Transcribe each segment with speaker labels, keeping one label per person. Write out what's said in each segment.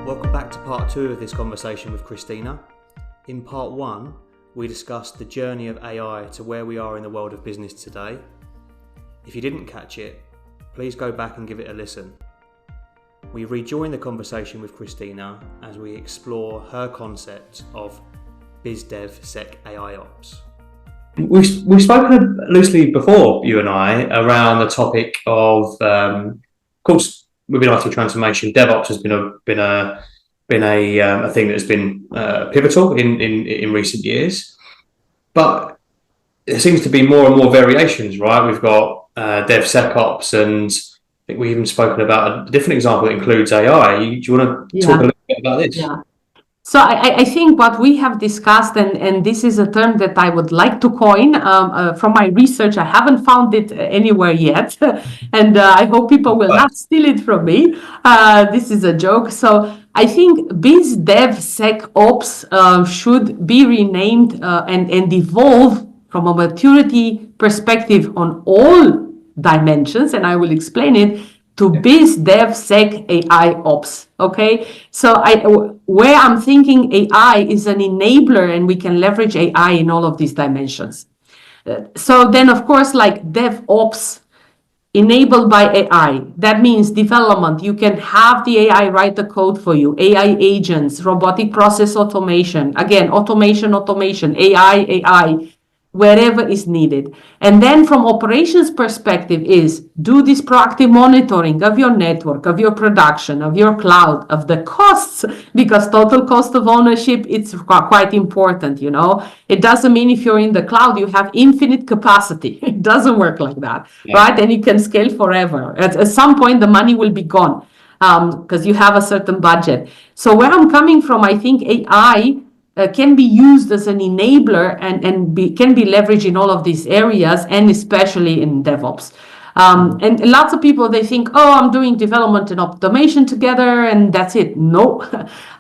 Speaker 1: Welcome back to part 2 of this conversation with Cristina. In part 1, we discussed the journey of AI to where we are in the world of business today. If you didn't catch it, please go back and give it a listen. We rejoin the conversation with Cristina as we explore her concept of BizDevSecAIOps. We've spoken loosely before, you and I, around the topic of course, within IT transformation, DevOps has been a thing that has been pivotal in recent years. But there seems to be more and more variations, right? We've got DevSecOps, and I think we've even spoken about a different example that includes AI. Do you want to talk a little bit about this?
Speaker 2: Yeah. So I think what we have discussed, and this is a term that I would like to coin from my research. I haven't found it anywhere yet, and I hope people will not steal it from me. This is a joke. So I think BizDevSecOps should be renamed and evolve from a maturity perspective on all dimensions, and I will explain it, to BizDevSecAIOps. Okay, so where I'm thinking AI is an enabler, and we can leverage AI in all of these dimensions. So then, of course, like DevOps enabled by AI, that means development. You can have the AI write the code for you. AI agents, robotic process automation, again, automation, AI. Wherever is needed. And then from operations perspective is do this proactive monitoring of your network, of your production, of your cloud, of the costs, because total cost of ownership, it's quite important, you know. It doesn't mean if you're in the cloud, you have infinite capacity. It doesn't work like that, right? And you can scale forever. At some point, the money will be gone because you have a certain budget. So where I'm coming from, I think AI can be used as an enabler and can be leveraged in all of these areas, and especially in DevOps. And lots of people, they think, oh, I'm doing development and automation together and that's it. No,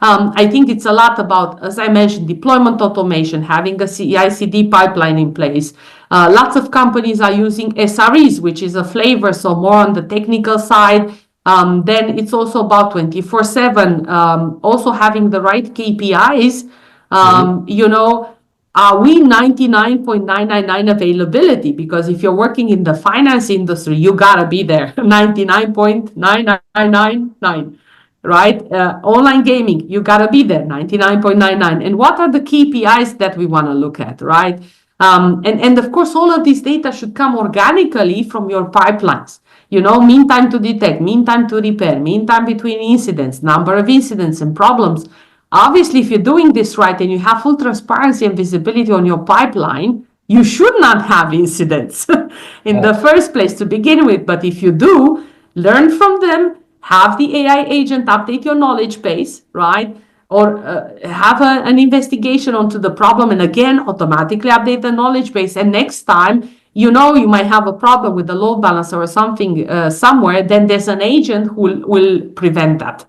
Speaker 2: I think it's a lot about, as I mentioned, deployment automation, having a CI/CD pipeline in place. Lots of companies are using SREs, which is a flavor, so more on the technical side. Then it's also about 24/7, also having the right KPIs. You know, are we 99.999 availability? Because if you're working in the finance industry, you gotta be there 99.9999, right? Online gaming, you gotta be there 99.99. And what are the KPIs that we want to look at, right? And of course, all of this data should come organically from your pipelines. You know, mean time to detect, mean time to repair, mean time between incidents, number of incidents and problems. Obviously, if you're doing this right and you have full transparency and visibility on your pipeline, you should not have incidents in the first place to begin with. But if you do, learn from them, have the AI agent update your knowledge base, right? Or have an investigation onto the problem and again, automatically update the knowledge base. And next time, you know, you might have a problem with the load balancer or something somewhere, then there's an agent who will prevent that.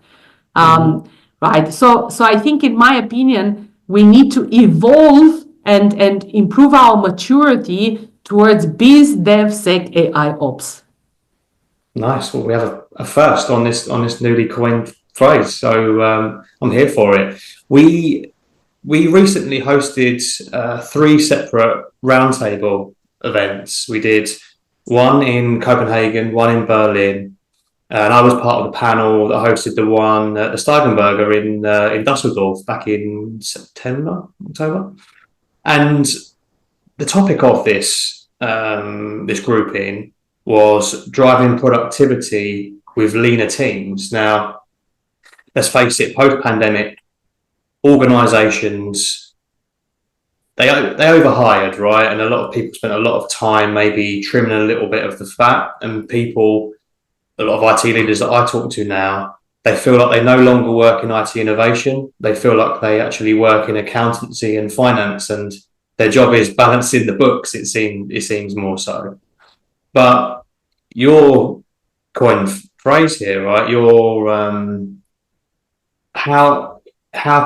Speaker 2: Right. So I think, in my opinion, we need to evolve and improve our maturity towards BizDevSecAIOps.
Speaker 1: Nice. Well, we have a first on this newly coined phrase, so I'm here for it. We recently hosted 3 separate roundtable events. We did one in Copenhagen, one in Berlin. And I was part of the panel that hosted the one at the Steigenberger in Dusseldorf back in October. And the topic of this grouping was driving productivity with leaner teams. Now, let's face it, post-pandemic, organizations, they overhired, right? And a lot of people spent a lot of time maybe trimming a little bit of the fat, and a lot of IT leaders that I talk to now, they feel like they no longer work in IT innovation. They feel like they actually work in accountancy and finance, and their job is balancing the books. It seems more so. But your coined phrase here, right? How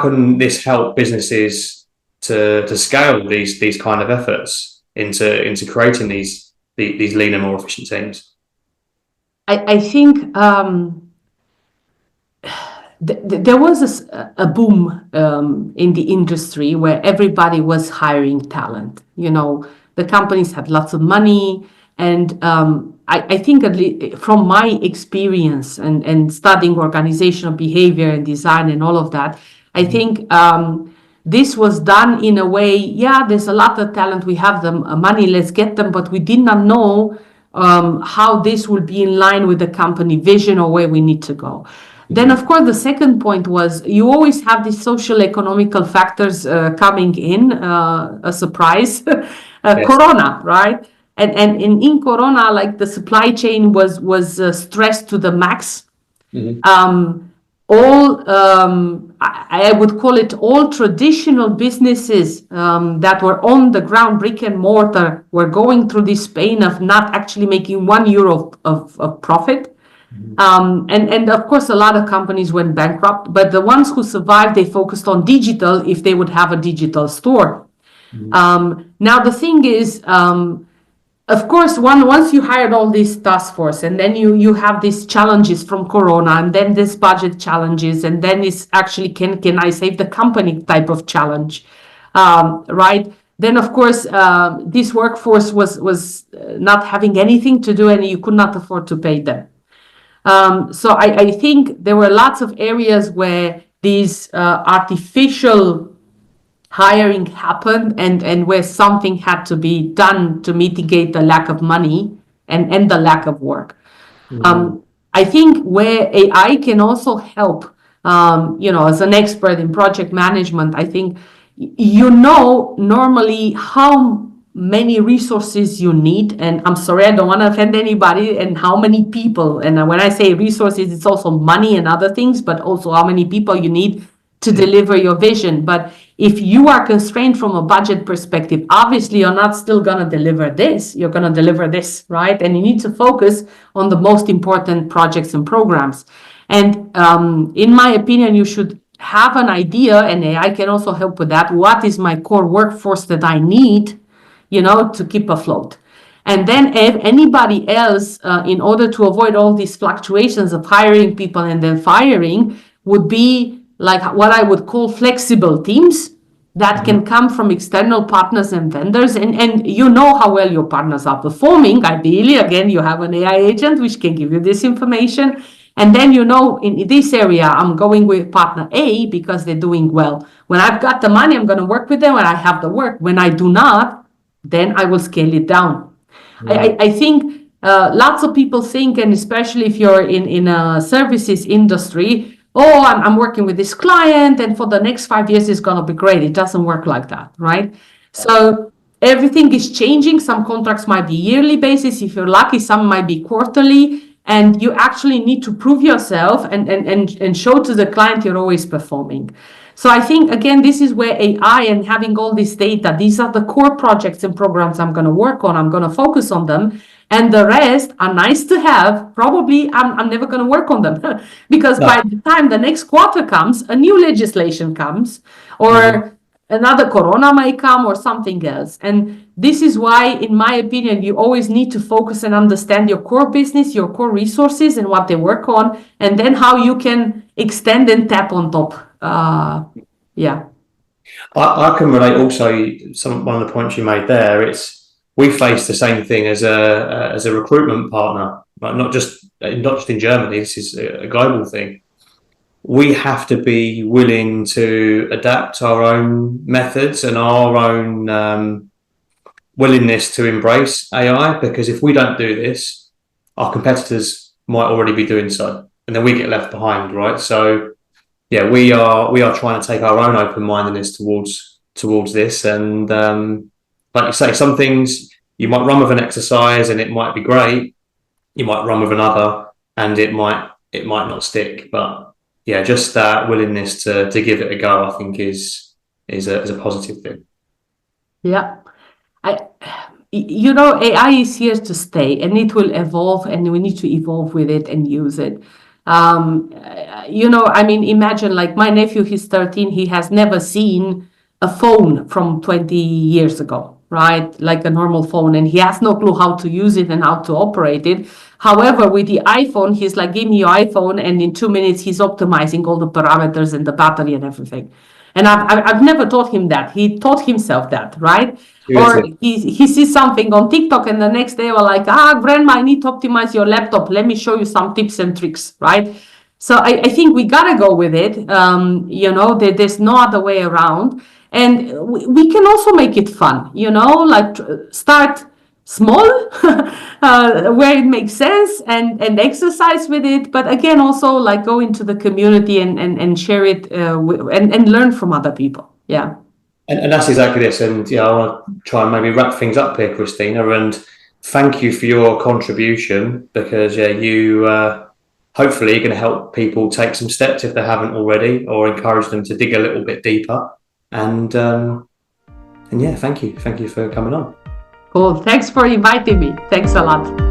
Speaker 1: can this help businesses to scale these kind of efforts into creating these leaner, more efficient teams?
Speaker 2: I think there was a boom in the industry where everybody was hiring talent. The companies had lots of money, and I think from my experience and studying organizational behavior and design and all of that, I think this was done in a way, yeah, there's a lot of talent, we have the money, let's get them, but we did not know how this will be in line with the company vision or where we need to go. Then, of course, the second point was you always have these social economical factors coming in, a surprise,
Speaker 1: Yes.
Speaker 2: Corona, right? And in Corona, like the supply chain was stressed to the max. I would call it all traditional businesses that were on the ground, brick and mortar, were going through this pain of not actually making €1 of profit. And of course, a lot of companies went bankrupt, but the ones who survived, they focused on digital if they would have a digital store. Now, the thing is, of course, once you hired all this task force, and then you have these challenges from Corona, and then this budget challenges, and then it's actually can I save the company type of challenge, right? Then, of course, this workforce was not having anything to do, and you could not afford to pay them. So I think there were lots of areas where these artificial hiring happened and where something had to be done to mitigate the lack of money and the lack of work. I think where AI can also help, as an expert in project management, I think normally how many resources you need, and I'm sorry, I don't want to offend anybody, and how many people, and when I say resources, it's also money and other things, but also how many people you need to deliver your vision. But if you are constrained from a budget perspective, obviously you're not still going to deliver this, you're going to deliver this, right? And you need to focus on the most important projects and programs. And in my opinion, you should have an idea, and AI can also help with that. What is my core workforce that I need, to keep afloat? And then if anybody else, in order to avoid all these fluctuations of hiring people and then firing, would be like what I would call flexible teams that can come from external partners and vendors. And you know how well your partners are performing. Ideally, again, you have an AI agent which can give you this information. And then, in this area, I'm going with partner A because they're doing well. When I've got the money, I'm going to work with them when I have the work. When I do not, then I will scale it down. I think lots of people think, and especially if you're in a services industry, I'm working with this client, and for the next 5 years, it's going to be great. It doesn't work like that, right? So everything is changing. Some contracts might be yearly basis. If you're lucky, some might be quarterly. And you actually need to prove yourself and show to the client you're always performing. So I think, again, this is where AI and having all this data, these are the core projects and programs I'm going to work on. I'm going to focus on them. And the rest are nice to have. Probably I'm never going to work on them because by the time the next quarter comes, a new legislation comes, or another Corona might come, or something else. And this is why, in my opinion, you always need to focus and understand your core business, your core resources and what they work on, and then how you can extend and tap on top.
Speaker 1: I can relate also one of the points you made there. We face the same thing as a recruitment partner, right? Not just in Germany. This is a global thing. We have to be willing to adapt our own methods and our own willingness to embrace AI, because if we don't do this, our competitors might already be doing so, and then we get left behind, right? So yeah, we are trying to take our own open-mindedness towards this, and like you say, some things you might run with an exercise and it might be great. You might run with another and it might not stick. But yeah, just that willingness to give it a go, I think, is a positive thing.
Speaker 2: Yeah, AI is here to stay, and it will evolve, and we need to evolve with it and use it. Imagine, like, my nephew, he's 13, he has never seen a phone from 20 years ago. right? Like a normal phone, and he has no clue how to use it and how to operate it. However, with the iPhone, he's like, give me your iPhone, and in 2 minutes, he's optimizing all the parameters and the battery and everything. And I've never taught him that. He taught himself that, right? Or he sees something on TikTok, and the next day we're like, grandma, I need to optimize your laptop. Let me show you some tips and tricks, right? So I think we gotta go with it. There's no other way around. And we can also make it fun, like start small where it makes sense and exercise with it. But again, also like go into the community and share it and learn from other people. Yeah.
Speaker 1: And that's exactly this. And yeah, I want to try and maybe wrap things up here, Cristina. And thank you for your contribution, because you hopefully you're going to help people take some steps if they haven't already, or encourage them to dig a little bit deeper. And yeah, thank you for coming on.
Speaker 2: Cool. Thanks for inviting me. Thanks a lot.